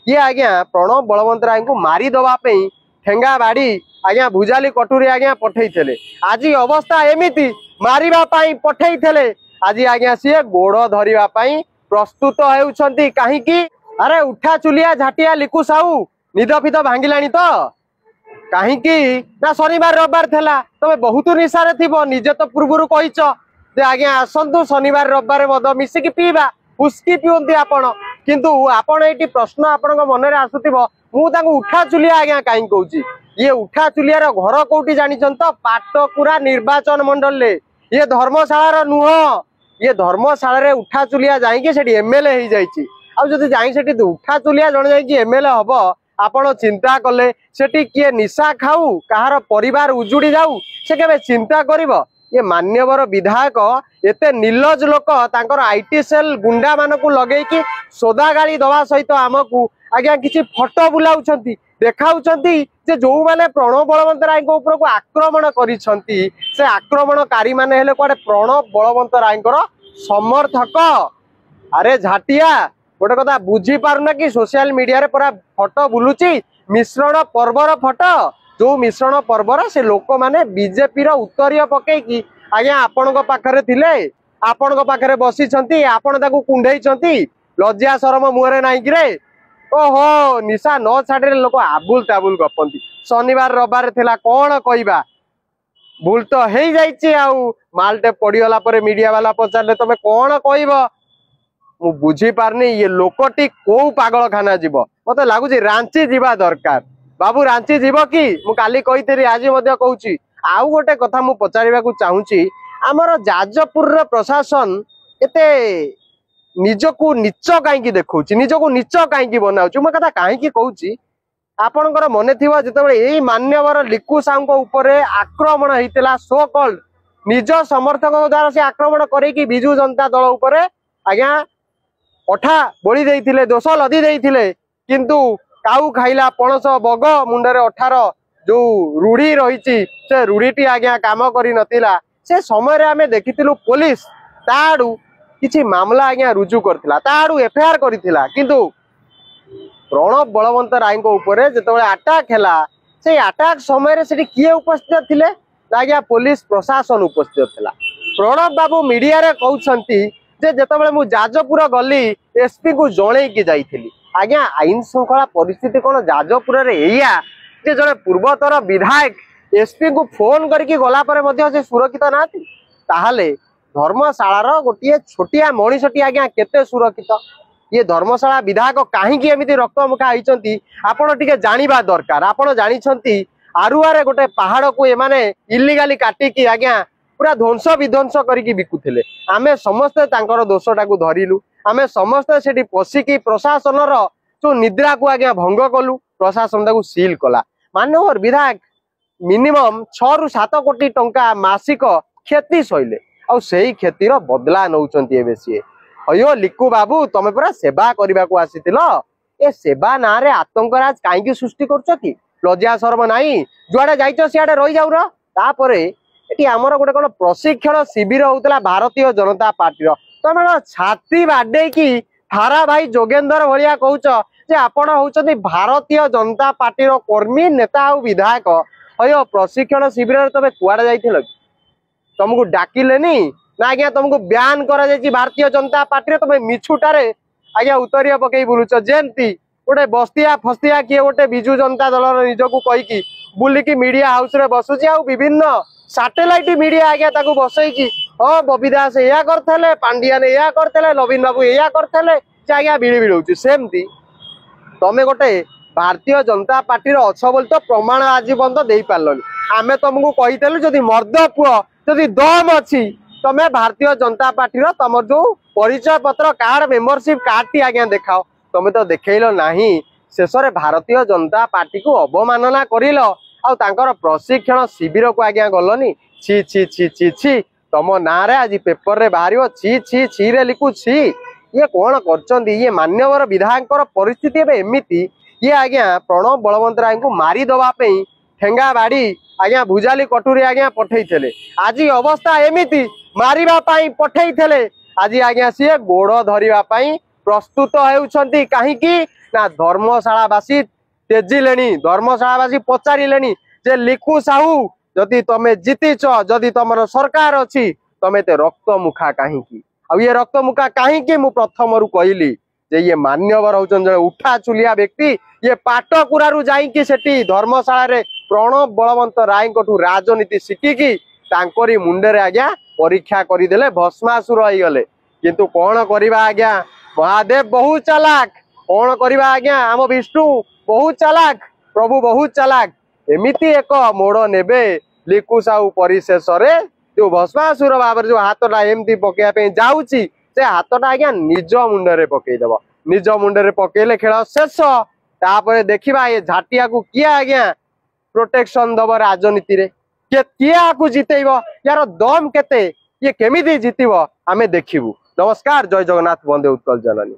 ये आज्ञा प्रणव बलवंत राय को मारिदवा ठेंगा बाड़ी आज्ञा भुजाली कटुरी आज्ञा पठे आज अवस्था एमती मारिबा पठे आज आज्ञा सी गोड़ धरवाई प्रस्तुत होती कहीं अरे उठा चुलिया झाटिया लिकु साहू निद फिद भांगिलानी तो कहीं ना शनिवार रविवार थेला तमे बहुत निशारे थी निजे तो पूर्व कहीच आज्ञा आसतु शनिवार रविवार मद मिसिकी पीवा हुस्की पिंती आपण किंतु आपण ये प्रश्न आपण मन में आसुव मुझे उठा चुलिया आज्ञा कहीं कहूँ ये उठा चुलियार घर कौटी जानिछन तो पाटकुरा निर्वाचन मंडल ये धर्मशाला नुह ये धर्मशाला उठा चुलिया जाइए एमएलए हो जाइए आदि जाई उठा चुलिया जन जा एमएलए हम आपण चिंता कले सेठी किए निशा खाऊ कहार परिवार उजुड़ी जाऊ से केबे चिंता करिवो ये मान्यवर विधायक एते निर्लज लोक तांकर आईटी सेल गुंडा मानकु लगेकी सोदा गाड़ी दवा सहित आमकु आज्ञा किसी फटो बुलाउछंती देखाउछंती जे जो माने प्रणव बलवंत राय ऊपर को आक्रमण करिसंती से आक्रमणकारी माने हेले कोडे प्रणव बलवंत राय समर्थक अरे झाटिया गोटे कथा बुझी पारुना कि सोशल मीडिया रे पूरा फटो बुलुची मिश्रण पर्वर फटो जो मिश्रण पर्वर से लोक माने बीजेपी रो उत्तरीय पकेकी आज्ञा आपण पाखरे थिले आपण पाखरे बसी छंती आपण ताकू कुंडई छंती लज्जा शरम मुहरे नाही कि रे ओहो निशा न छाड़े लोक आबुल ताबुल गपंती शनिवार रविवार थिला कोन कहबा भूल तो हो जाइए आउ मालटे पड़गला मीडिया वाला पचारे तुम कौन कह मु बुझी पारनी ये लोकटी को पागल खाना जीव मत लगुच रांची जीवा दरकार बाबू रांची जीव कि मु काली कही आज कहूँ आउ गोटे कथा मु पचार चाहूँगी आमर जाजपुर प्रशासन एते निजको नीच कहीं देखा निजको नीच कहीं बनाऊँ मो कथा कहीं कहूँ आपणकर मन थी जो यही मान्यवर लिकु साहू उपरे आक्रमण होता सो कल्ड निज समर्थक द्वारा से आक्रमण करके विजु जनता दल उपरे आज्ञा अठा बोली देइथिले दोष लदी देइथिले किंतु काऊ खाइला पणस बग मुंडरे अठार जो रूढ़ी रही से रूढ़ीटी आज्ञा काम करी नथिला से समय रे आमे देखिथिलु पुलिस ताडू किछि मामला आज्ञा रुजु करथिला ताडू एफआईआर करथिला किंतु प्रणव बलवंत राय उपरे जितेबाला अटैक है से अटैक समय से किए उपस्थित थिले आज्ञा पुलिस प्रशासन उपस्थित थिला प्रणव बाबू मीडिया रे कहउछंती जे जितेबाला मु जाजपुर गली एसपी को जणे की जाइथिली आज्ञा आईन श्रृंखला परिस्थिति कोन जाजपुर रे एया जे जने पूर्वतर विधायक एसपी को फोन करके गला परे मध्ये से सुरक्षित नाथि ताहाले धर्मशाला गोटे छोटिया मनीषटी आज्ञा केते सुरक्षित ये धर्मशाला विधायक कहीं एमती रक्त मुखा होती आपण टिके जानिबा दरकार आपण जानिछंती आरुआरे गोटे पहाड़ को एमाने इल्लीगाली काटिकी आज्ञा पूरा ध्वंस विध्वंस करके बिकुथिले आमे समस्ते तांकर दोषटा को धरिलु आमे समस्ते सेठी पशिकी प्रशासन जो निद्रा को आज्ञा भंग कलु प्रशासन ताकू सील कला मानवर विधायक मिनिमम 6 ରୁ 7 कोटी टंका मासिक क्षति सहिले आ सेही क्षतिर बदला नौचंती एबे सी अयो लिकु बाबू तमे पूरा सेवा करने को आसीथिल ए सेवा ना रे आतंकराज कहीं सृष्टि करछ कि लज्जा शर्म नाही जुआडे जाइछ सियाडे रही जाऊ र तापरे एटी हमर गोटे कोन प्रशिक्षण शिविर होतला भारतीय जनता पार्टी रो तमे छाती बाडे की थारा भाई जोगेंद्र भलिया कहूछ जे आपण होउछनी भारतीय जनता पार्टी रो कर्मी नेता आ विधायक अयो प्रशिक्षण शिविर रे तमे कुआडे जाइथिल तुमको डाकिलेनी ना आज्ञा तुमको ब्यान करा भारतीय जनता पार्टी तुम मिछुटारे आज्ञा उत्तरीय पकई बुलुच जेमती गोटे बस्तिया फस्तिया किए गोटे विजु जनता दल निजक कहीकि बुलिकी मीडिया हाउस रे बसुची आ विभिन्न सैटेलाइट मीडिया आज्ञा ताकू बसईकी हाँ बबी दास या करथले पांडियान या करथले नवीन बाबू या करथले से आज्ञा बिड़ी बिड़ौची सेमती तमे गोटे भारतीय जनता पार्टी अछ बोली तो प्रमाण आज पर्यंत दे पारलनी आमे तुमको कहीतेलु जदि मर्द पुओ जदि दम अच्छी तमे भारतीय जनता पार्टी तुम जो परिचय पत्र कार्ड मेंबरशिप कार्ड टी आज्ञा देखाओ तमे तो देखैल नहीं शेष में भारतीय जनता पार्टी को अवमानना करिल आ तांकर प्रशिक्षण शिविर को आज्ञा गलनी छी छी छी छी छी तुम ना रे आज पेपर रे बाहर छी छी छी रे लिखु छी ये कौन करचंदी ये मान्यवर विधायक परिस्थिति एमती ये आज्ञा प्रणव बलवंत राय को मारिदवा ठेंगा बाड़ी आज्ञा भुजाली कटुरी आज्ञा पठे आज अवस्था एमती मारिबा पठे आज आज्ञा सी गोड़ धरवाई प्रस्तुत होती कहीं ना धर्मशालावासी तेजिले धर्मशालावासी पचारे जे लिकु साहू जदि तमे जीतिच जदि तुम सरकार अच्छी तमे ते रक्त मुखा कहीं ये रक्त मुखा कहीं मु प्रथम रू कहली जे ये मान्यवर होचन उठा चुलिया व्यक्ति ये पाटकुरारू जाइकी सेठी धर्मशाला रे प्रणव बलवंत राय राजनीति शिखिकी तांकरी मुंडे आज्ञा परीक्षा करदेले भस्मासुर हो गले किंतु कौन करवा आज्ञा महादेव बहुत चालाक कौन करवा आज्ञा आम विष्णु बहुत चालाक प्रभु बहुत चालाक एमिति एक मोड़ नेबे लिकु साहू परिशेष जो भस्मासुर भाव जो हाथटा एमती पकड़ा जाऊँगी से हाथटा आज्ञा निज मुंडे पकईदेव निज मुंडे पकईले खेल शेष तापर देखा ये झाटिया को किए आज्ञा प्रोटेक्शन दब राजनीति रे किए आपको जितेब यार दम केते ये केमिति जितिब आमे देखिबू। नमस्कार, जय जगन्नाथ, वंदे उत्कल जननी।